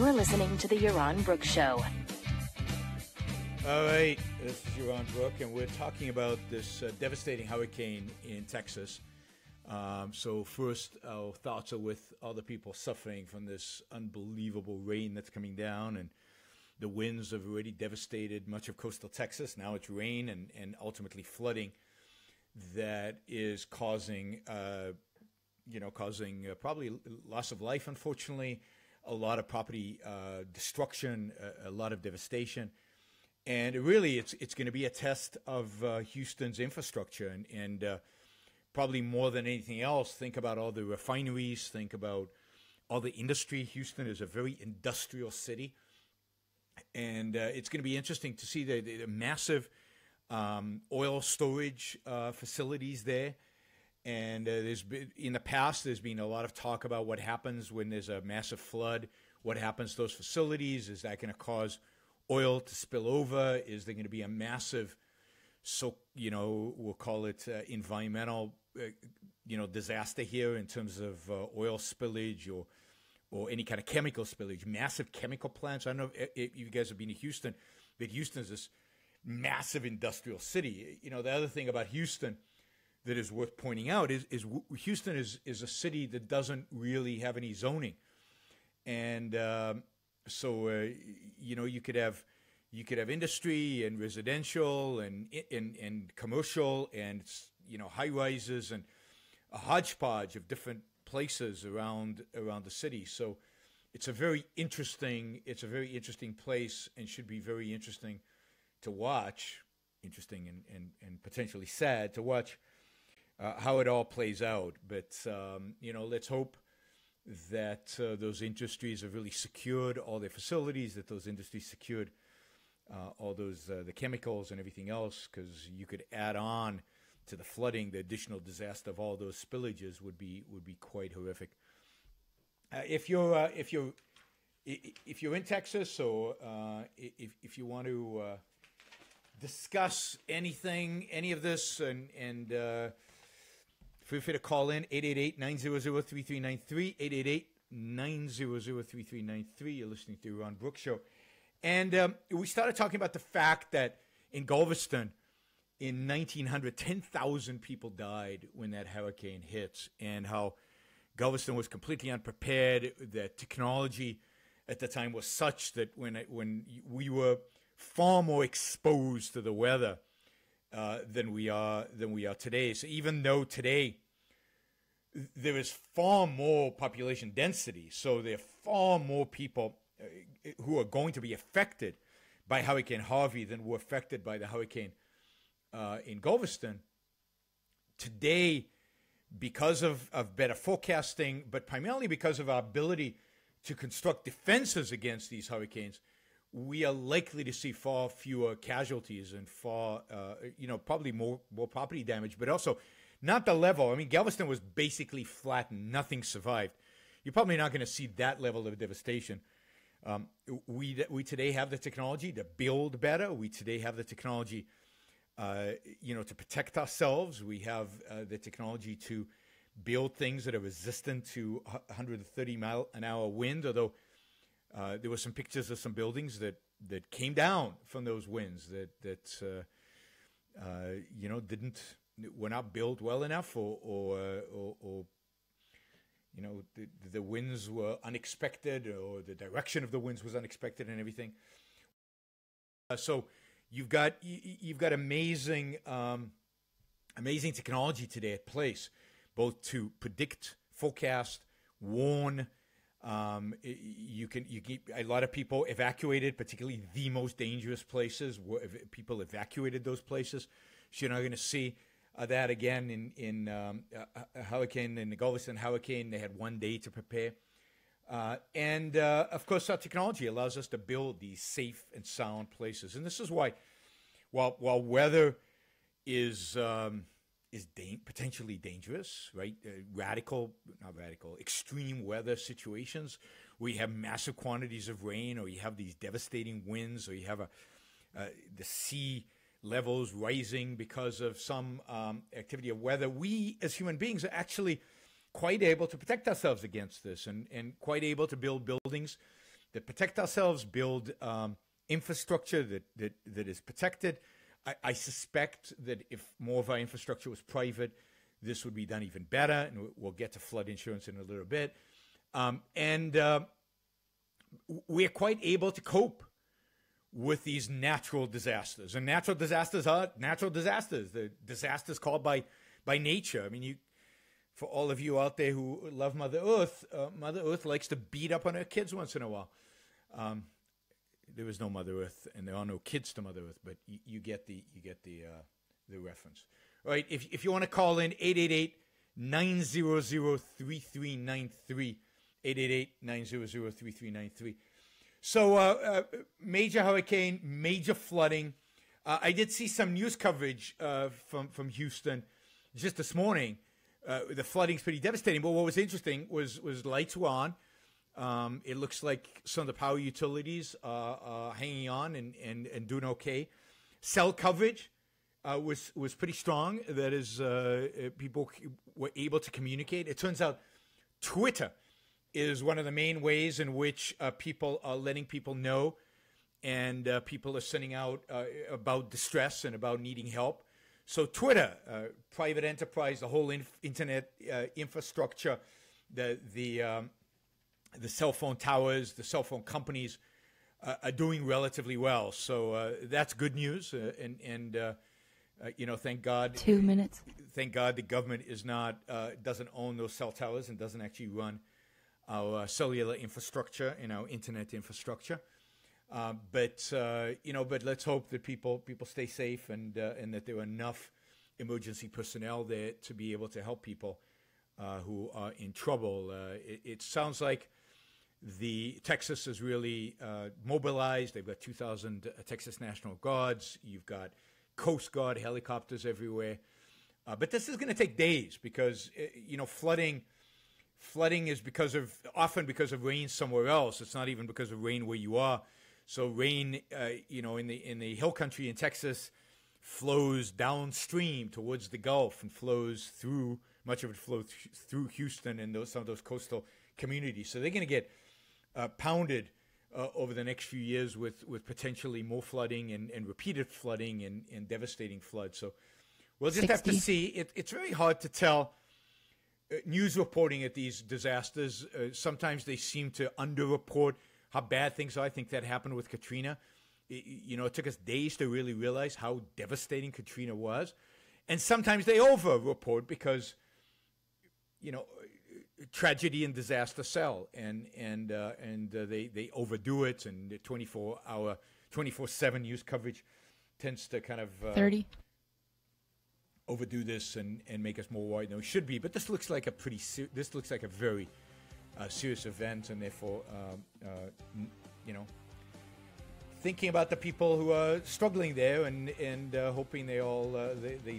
You're listening to The Yaron Brook Show. All right, this is Yaron Brook, and we're talking about this devastating hurricane in Texas. So first, our thoughts are with all the people suffering from this unbelievable rain that's coming down, and the winds have already devastated much of coastal Texas. Now it's rain and ultimately flooding that is causing, probably loss of life, unfortunately, a lot of property destruction, a lot of devastation. And really, it's going to be a test of Houston's infrastructure, and probably more than anything else, think about all the refineries, think about all the industry. Houston is a very industrial city, and it's going to be interesting to see the massive oil storage facilities there. And in the past, there's been a lot of talk about what happens when there's a massive flood. What happens to those facilities? Is that going to cause oil to spill over? Is there going to be a massive, we'll call it environmental, disaster here in terms of oil spillage or any kind of chemical spillage, massive chemical plants? I don't know if you guys have been to Houston, but Houston is this massive industrial city. The other thing about Houston that is worth pointing out is Houston is a city that doesn't really have any zoning, and you could have industry and residential and commercial and high rises and a hodgepodge of different places around the city. So it's a very interesting place, and should be very interesting to watch. Interesting and potentially sad to watch how it all plays out. But let's hope that those industries have really secured all their facilities, that those industries secured all those the chemicals and everything else, because you could add on to the flooding, the additional disaster of all those spillages would be quite horrific. If you're in Texas, or if you want to discuss any of this, and feel free to call in 888-900-3393, 888-900-3393. You're listening to Yaron Brook Show. And we started talking about the fact that in Galveston in 1900, 10,000 people died when that hurricane hit, and how Galveston was completely unprepared. That technology at the time was such that when we were far more exposed to the weather than we are today. So even though today there is far more population density, so there are far more people who are going to be affected by Hurricane Harvey than were affected by the hurricane in Galveston. Today, because of better forecasting, but primarily because of our ability to construct defenses against these hurricanes, we are likely to see far fewer casualties and far, probably more property damage, but also not the level. I mean, Galveston was basically flattened. Nothing survived. You're probably not going to see that level of devastation. We today have the technology to build better. We today have the technology, to protect ourselves. We have the technology to build things that are resistant to 130-mile-an-hour wind, although there were some pictures of some buildings that came down from those winds that were not built well enough, or the winds were unexpected, or the direction of the winds was unexpected, and everything. So you've got amazing technology today at place, both to predict, forecast, warn. You keep a lot of people evacuated, particularly the most dangerous places. People evacuated those places. So you're not going to see that again in a hurricane, in the Galveston hurricane. They had 1 day to prepare. And of course, our technology allows us to build these safe and sound places. And this is why, while weather is potentially dangerous, right? Extreme weather situations where you have massive quantities of rain, or you have these devastating winds, or you have the sea levels rising because of some activity of weather. We, as human beings, are actually quite able to protect ourselves against this, and quite able to build buildings that protect ourselves, build infrastructure that is protected. I suspect that if more of our infrastructure was private, this would be done even better, and we'll get to flood insurance in a little bit. We're quite able to cope with these natural disasters. And natural disasters are natural disasters. The disasters caused by nature. I mean, for all of you out there who love Mother Earth likes to beat up on her kids once in a while. There is no Mother Earth, and there are no kids to Mother Earth, but you get the reference. All right, if you want to call in, 888-900-3393, 888-900-3393. So major hurricane, major flooding. I did see some news coverage from Houston just this morning. The flooding's pretty devastating, but what was interesting was lights were on. It looks like some of the power utilities are hanging on and doing okay. Cell coverage was pretty strong. That is, people were able to communicate. It turns out Twitter is one of the main ways in which people are letting people know, and people are sending out about distress and about needing help. So Twitter, private enterprise, the whole internet infrastructure, the cell phone towers, the cell phone companies are doing relatively well. So that's good news. Thank God. 2 minutes. Thank God the government doesn't own those cell towers and doesn't actually run our cellular infrastructure and our internet infrastructure. But let's hope that people stay safe and that there are enough emergency personnel there to be able to help people who are in trouble. It sounds like Texas is really mobilized. They've got 2,000 Texas National Guards. You've got Coast Guard helicopters everywhere. But this is going to take days because flooding is often because of rain somewhere else. It's not even because of rain where you are. So rain, in the hill country in Texas, flows downstream towards the Gulf and flows through. Much of it flows through Houston and some of those coastal communities. So they're going to get pounded over the next few years with potentially more flooding and repeated flooding and devastating floods. So we'll just 60. have to see. It's very hard to tell. News reporting at these disasters, sometimes they seem to underreport how bad things are. I think that happened with Katrina. It took us days to really realize how devastating Katrina was. And sometimes they over-report because, tragedy and disaster sell. And they overdo it. And the 24/7 news coverage tends to kind of 30. Overdo this and make us more worried than we should be. But this looks like a very serious event, and therefore, thinking about the people who are struggling there and hoping they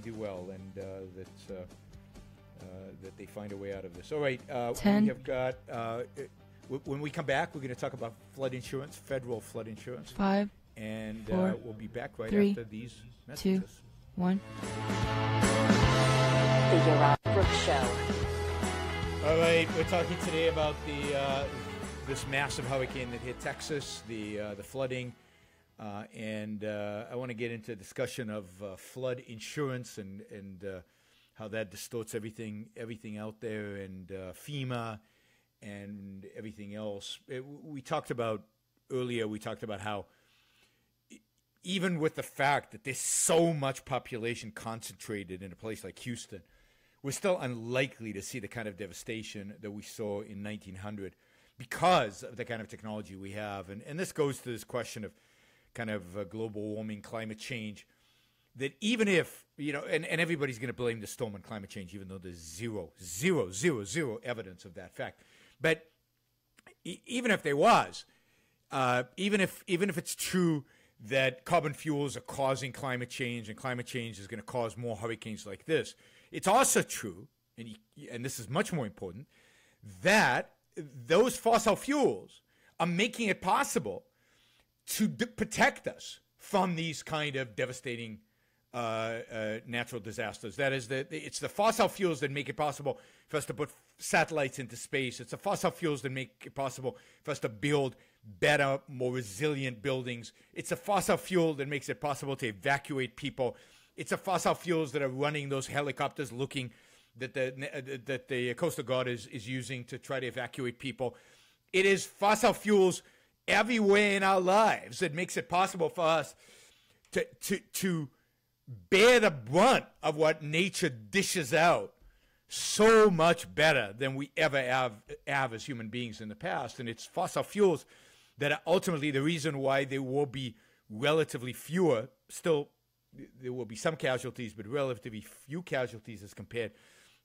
do well and that they find a way out of this. All right, 10. We have got. When we come back, we're going to talk about flood insurance, federal flood insurance. 5. And 4, we'll be back right 3, after these messages. 2, 1. The Yaron Brook Show. All right, we're talking today about this massive hurricane that hit Texas, the flooding, and I want to get into a discussion of flood insurance and how that distorts everything out there, and FEMA and everything else. We talked about how even with the fact that there's so much population concentrated in a place like Houston, we're still unlikely to see the kind of devastation that we saw in 1900 because of the kind of technology we have. And this goes to this question of kind of global warming, climate change, that even if, and everybody's going to blame the storm on climate change, even though there's zero evidence of that fact. But even if there was, even if it's true that carbon fuels are causing climate change and climate change is going to cause more hurricanes like this, it's also true, and this is much more important, that those fossil fuels are making it possible to protect us from these kind of devastating natural disasters. That is, it's the fossil fuels that make it possible for us to put satellites into space. It's the fossil fuels that make it possible for us to build better, more resilient buildings. It's a fossil fuel that makes it possible to evacuate people. It's a fossil fuels that are running those helicopters looking that the Coastal Guard is using to try to evacuate people. It is fossil fuels everywhere in our lives that makes it possible for us to bear the brunt of what nature dishes out so much better than we ever have as human beings in the past. And it's fossil fuels that are ultimately the reason why there will be relatively fewer, still there will be some casualties, but relatively few casualties as compared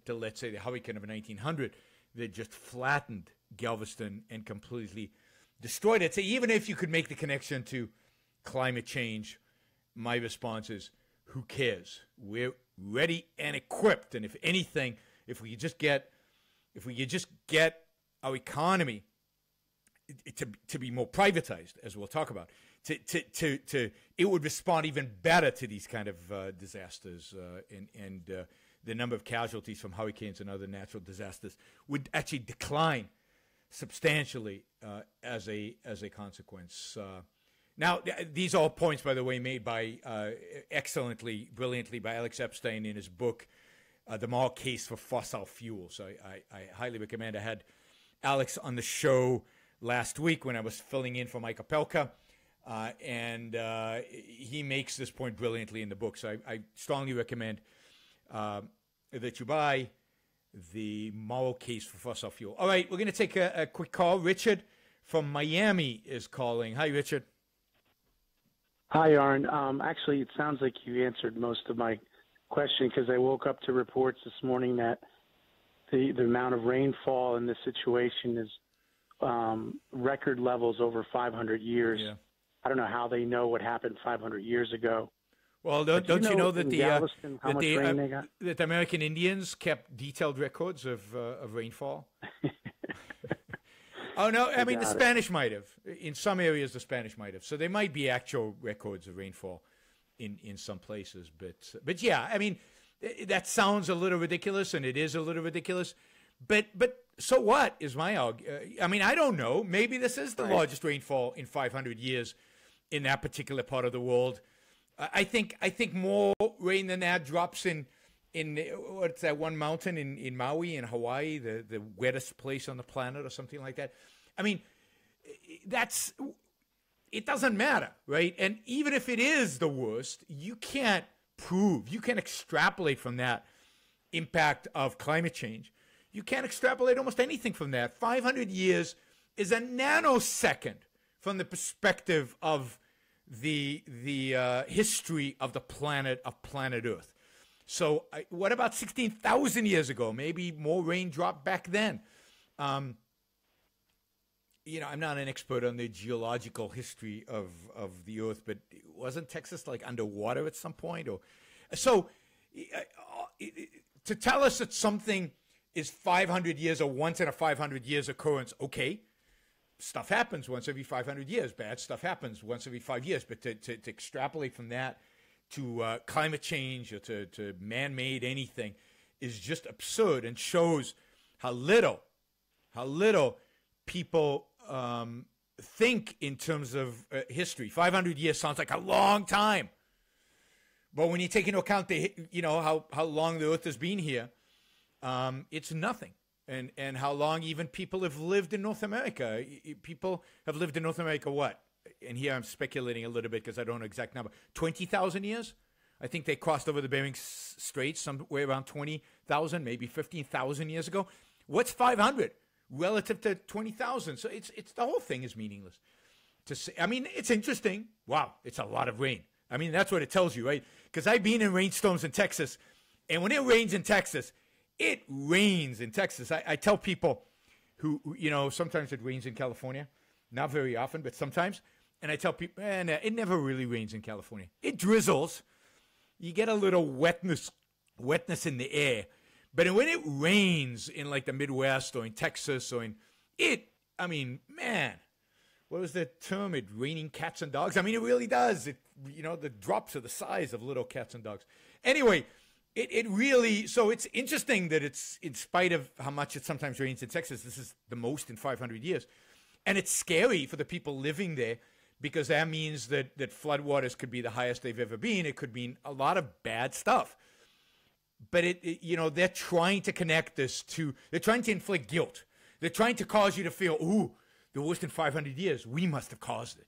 to, let's say, the hurricane of 1900 that just flattened Galveston and completely destroyed it. So even if you could make the connection to climate change, my response is, who cares? We're ready and equipped. And if anything, if we could just get our economy to be more privatized, as we'll talk about, it would respond even better to these kind of disasters, and the number of casualties from hurricanes and other natural disasters would actually decline substantially as a consequence. Now, these are all points, by the way, made by brilliantly by Alex Epstein in his book, The Moral Case for Fossil Fuels. I highly recommend. I had Alex on the show last week when I was filling in for Mike Opelka, and he makes this point brilliantly in the book. So I strongly recommend that you buy The Moral Case for Fossil Fuel. All right, we're going to take a quick call. Richard from Miami is calling. Hi, Richard. Hi, Yaron. Actually, it sounds like you answered most of my question, because I woke up to reports this morning that the amount of rainfall in this situation is record levels over 500 years. Yeah. I don't know how they know what happened 500 years ago. Well, don't you know that the American Indians kept detailed records of rainfall? Oh, no, I mean, the Spanish might have. In some areas, the Spanish might have. So there might be actual records of rainfall in some places. But yeah, I mean, that sounds a little ridiculous, and it is a little ridiculous. But so what is my argument? I mean, I don't know. Maybe this is the largest rainfall in 500 years in that particular part of the world. I think more rain than that drops in what's that one mountain in Maui in Hawaii, the wettest place on the planet or something like that. I mean, it doesn't matter, right? And even if it is the worst, you can't extrapolate from that impact of climate change. You can't extrapolate almost anything from that. 500 years is a nanosecond from the perspective of the history of the planet Earth. So what about 16,000 years ago? Maybe more rain dropped back then. I'm not an expert on the geological history of the Earth, but wasn't Texas like underwater at some point? So to tell us that something is 500 years or once in a 500 years occurrence, okay, stuff happens once every 500 years. Bad stuff happens once every 5 years. But to extrapolate from that to climate change or to man-made anything is just absurd, and shows how little people think in terms of history. 500 years sounds like a long time, but when you take into account how long the Earth has been here, it's nothing. And how long even people have lived in North America. People have lived in North America, what? And here I'm speculating a little bit because I don't know the exact number. 20,000 years? I think they crossed over the Bering Straits somewhere around 20,000, maybe 15,000 years ago. What's 500 relative to 20,000? So it's the whole thing is meaningless. To say, I mean, it's interesting. Wow, it's a lot of rain. I mean, that's what it tells you, right? Because I've been in rainstorms in Texas, and when it rains in Texas, it rains in Texas. I tell people who, sometimes it rains in California. Not very often, but sometimes. And I tell people, it never really rains in California. It drizzles. You get a little wetness in the air. But when it rains in like the Midwest or in Texas or what was the term? It raining cats and dogs. I mean, it really does. The drops are the size of little cats and dogs. Anyway, it really, so it's interesting that it's, in spite of how much it sometimes rains in Texas, this is the most in 500 years. And it's scary for the people living there because that means that floodwaters could be the highest they've ever been. It could mean a lot of bad stuff. But they're trying to connect this to, they're trying to inflict guilt. They're trying to cause you to feel, ooh, the worst in 500 years, we must have caused it.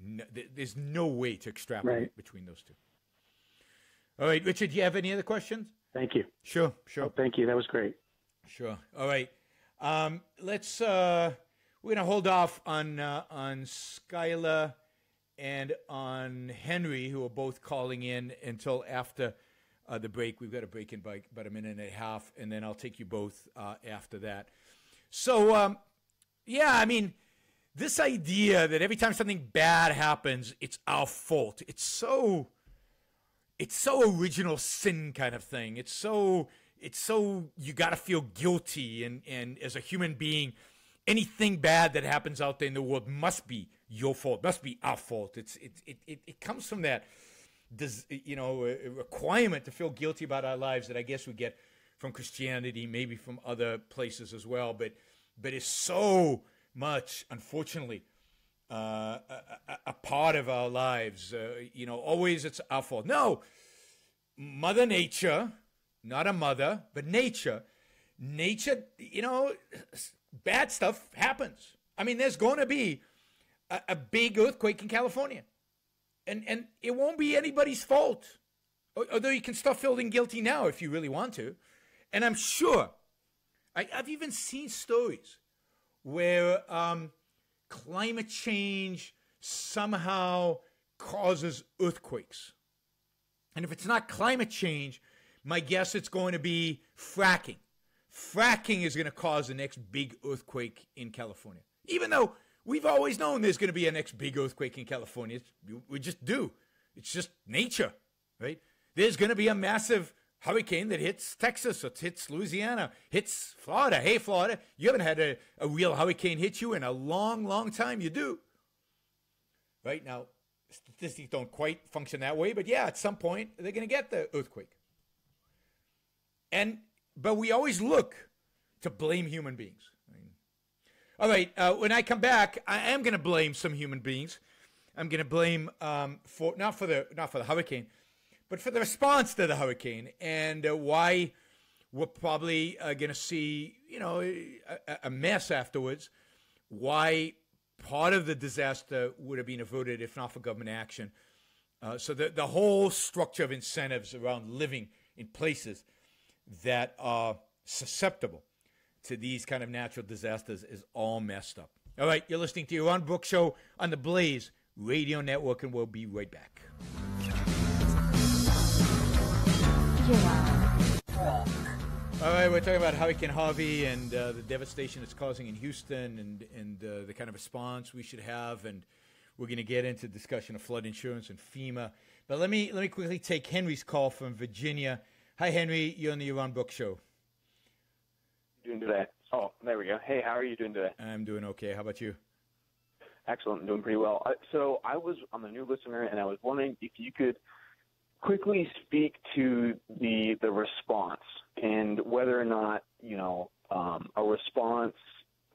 No, there's no way to extrapolate between those two. All right, Richard, do you have any other questions? Thank you. Sure. Oh, thank you. That was great. Sure. All right. Let's, we're going to hold off on Skylar and on Henry, who are both calling in until after the break. We've got a break in by about a minute and a half, and then I'll take you both after that. So, I mean, this idea that every time something bad happens, it's our fault. It's so original sin kind of thing. It's so you got to feel guilty, and as a human being, anything bad that happens out there in the world must be your fault, must be our fault. It comes from that, a requirement to feel guilty about our lives that I guess we get from Christianity, maybe from other places as well, but it's so much, unfortunately, a part of our lives. Always it's our fault. No, Mother Nature, not a mother, but nature, bad stuff happens. I mean, there's going to be a big earthquake in California, and it won't be anybody's fault, although you can start feeling guilty now if you really want to. And I'm sure, I've even seen stories where climate change somehow causes earthquakes. And if it's not climate change, my guess it's going to be fracking. Fracking is going to cause the next big earthquake in California. Even though we've always known there's going to be a next big earthquake in California. We just do. It's just nature, right? There's going to be a massive hurricane that hits Texas, or hits Louisiana, hits Florida. Hey, Florida, you haven't had a real hurricane hit you in a long, long time. You do. Right? Now, statistics don't quite function that way, but yeah, at some point, they're going to get the earthquake. But we always look to blame human beings. All right, when I come back, I am going to blame some human beings. I'm going to blame not for the hurricane, but for the response to the hurricane, and why we're probably going to see a mess afterwards. Why part of the disaster would have been averted if not for government action. So the whole structure of incentives around living in places that are susceptible to these kind of natural disasters is all messed up. All right, you're listening to Yaron Brook Show on the Blaze Radio Network, and we'll be right back. All right, we're talking about Hurricane Harvey and the devastation it's causing in Houston, and the kind of response we should have, and we're going to get into discussion of flood insurance and FEMA. But let me quickly take Henry's call from Virginia. Hi, Henry. You're on the Yaron Brook Show. Doing today? Oh, there we go. Hey, how are you doing today? I'm doing okay. How about you? Excellent. I'm doing pretty well. So I'm a new listener, and I was wondering if you could quickly speak to the response and whether or not, a response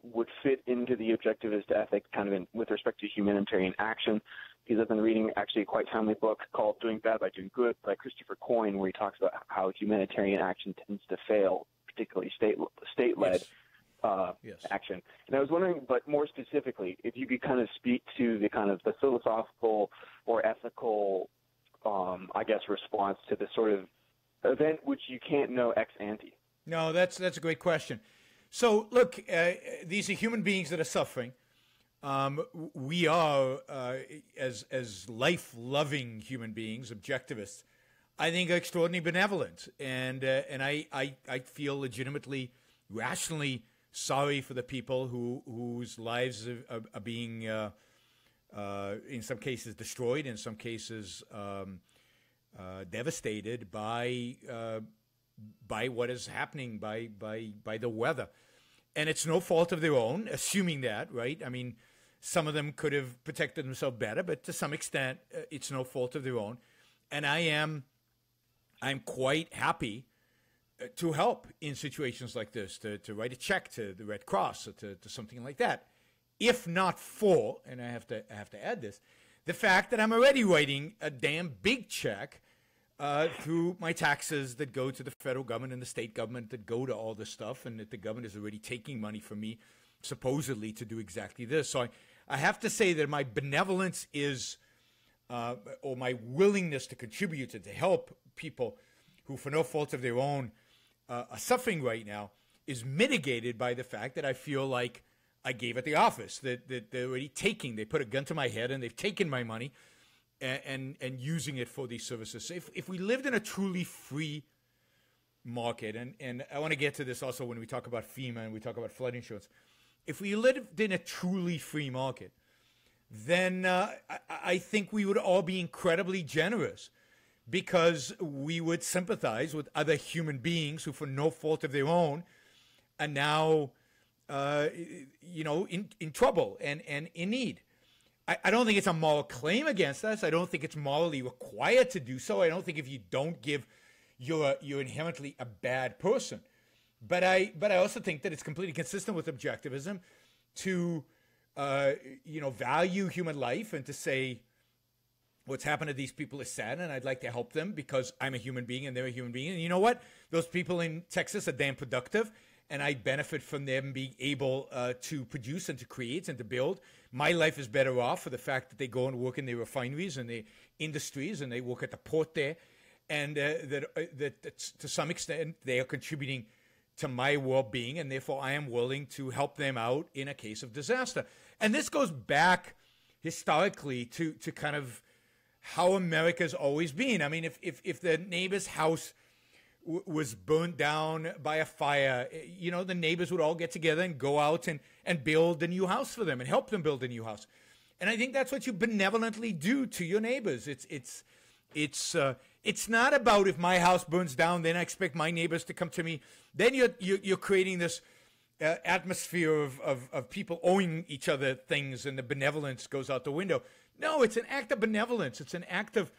would fit into the objectivist ethic kind of with respect to humanitarian action, because I've been reading actually a quite timely book called Doing Bad by Doing Good by Christopher Coyne, where he talks about how humanitarian action tends to fail, particularly state-led action. And I was wondering, but more specifically, if you could kind of speak to the philosophical or ethical, response to this sort of event which you can't know ex ante. No, that's a great question. So, look, these are human beings that are suffering. We are, as life-loving human beings, objectivists, I think are extraordinarily benevolent, and I feel legitimately, rationally sorry for the people whose lives are being, in some cases, destroyed, in some cases, devastated by what is happening, by the weather. And it's no fault of their own, assuming that, right? I mean, some of them could have protected themselves better, but to some extent, it's no fault of their own. And I'm quite happy to help in situations like this, to write a check to the Red Cross or to something like that. If not for, and I have to add this, the fact that I'm already writing a damn big check through my taxes that go to the federal government and the state government that go to all this stuff, and that the government is already taking money from me supposedly to do exactly this. So I have to say that my benevolence is, or my willingness to contribute and to help people who, for no fault of their own, are suffering right now, is mitigated by the fact that I feel like I gave at the office, that they're already taking, they put a gun to my head and they've taken my money and using it for these services. So if we lived in a truly free market, and I want to get to this also when we talk about FEMA and we talk about flood insurance, if we lived in a truly free market, then I think we would all be incredibly generous, because we would sympathize with other human beings who, for no fault of their own, are now, in trouble and in need. I don't think it's a moral claim against us. I don't think it's morally required to do so. I don't think if you don't give, you're inherently a bad person. But I also think that it's completely consistent with objectivism to, value human life and to say, what's happened to these people is sad, and I'd like to help them because I'm a human being and they're a human being. And you know what? Those people in Texas are damn productive, and I benefit from them being able to produce and to create and to build. My life is better off for the fact that they go and work in the refineries and the industries, and they work at the port there, and that to some extent they are contributing to my well-being, and therefore I am willing to help them out in a case of disaster. And this goes back historically to kind of how America's always been. I mean, if the neighbor's house was burned down by a fire, the neighbors would all get together and go out and build a new house for them and help them build a new house. And I think that's what you benevolently do to your neighbors. It's not about if my house burns down, then I expect my neighbors to come to me. Then you're creating this atmosphere of people owing each other things, and the benevolence goes out the window. No, it's an act of benevolence. It's an act of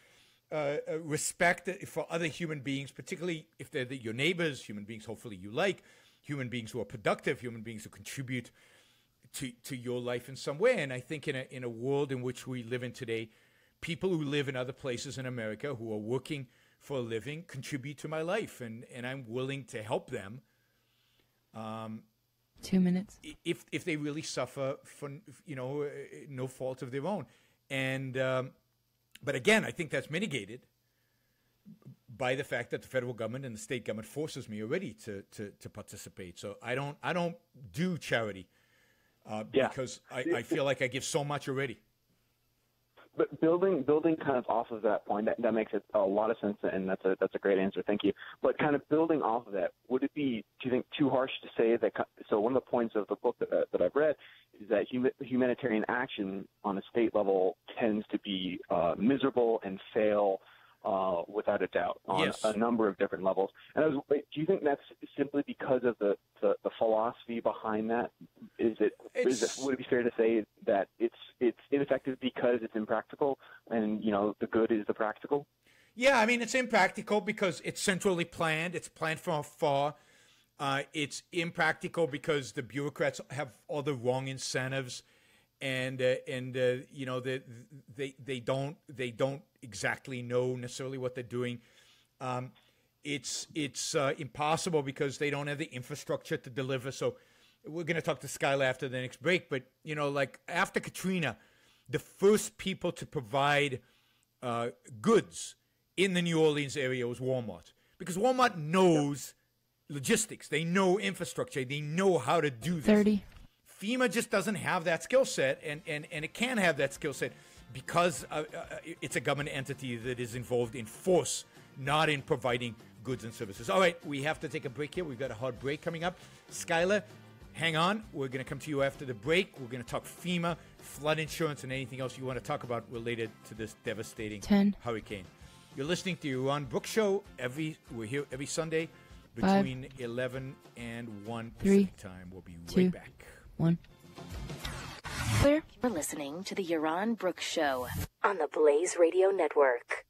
respect for other human beings, particularly if they're your neighbors, human beings hopefully you like, human beings who are productive, human beings who contribute to your life in some way. And I think in a world in which we live in today, people who live in other places in America who are working for a living contribute to my life, and I'm willing to help them. 2 minutes. If they really suffer from no fault of their own. And but again, I think that's mitigated by the fact that the federal government and the state government forces me already to participate. So I don't do charity because I feel like I give so much already. But building kind of off of that point, that makes a lot of sense, and that's a great answer. Thank you. But kind of building off of that, would it be, do you think, too harsh to say that? So one of the points of the book that I've read is that humanitarian action on a state level tends to be miserable and fail without a doubt on a number of different levels. And do you think that's simply because of the philosophy behind that? Would it be fair to say that it's ineffective because it's impractical, and the good is the practical? Yeah, I mean, it's impractical because it's centrally planned. It's planned from afar. It's impractical because the bureaucrats have all the wrong incentives, and they don't exactly know necessarily what they're doing. It's impossible because they don't have the infrastructure to deliver. So we're going to talk to Skylar after the next break. But like after Katrina, the first people to provide goods in the New Orleans area was Walmart, because Walmart knows logistics. They know infrastructure. They know how to do this. 30. FEMA just doesn't have that skill set, and it can't have that skill set because it's a government entity that is involved in force, not in providing goods and services. All right, we have to take a break here. We've got a hard break coming up. Skylar, hang on. We're going to come to you after the break. We're going to talk FEMA, flood insurance, and anything else you want to talk about related to this devastating hurricane. You're listening to Yaron Brook Show. We're here every Sunday between 11 and 1 Pacific time. We'll be right back. 1. You're listening to the Yaron Brook Show on the Blaze Radio Network.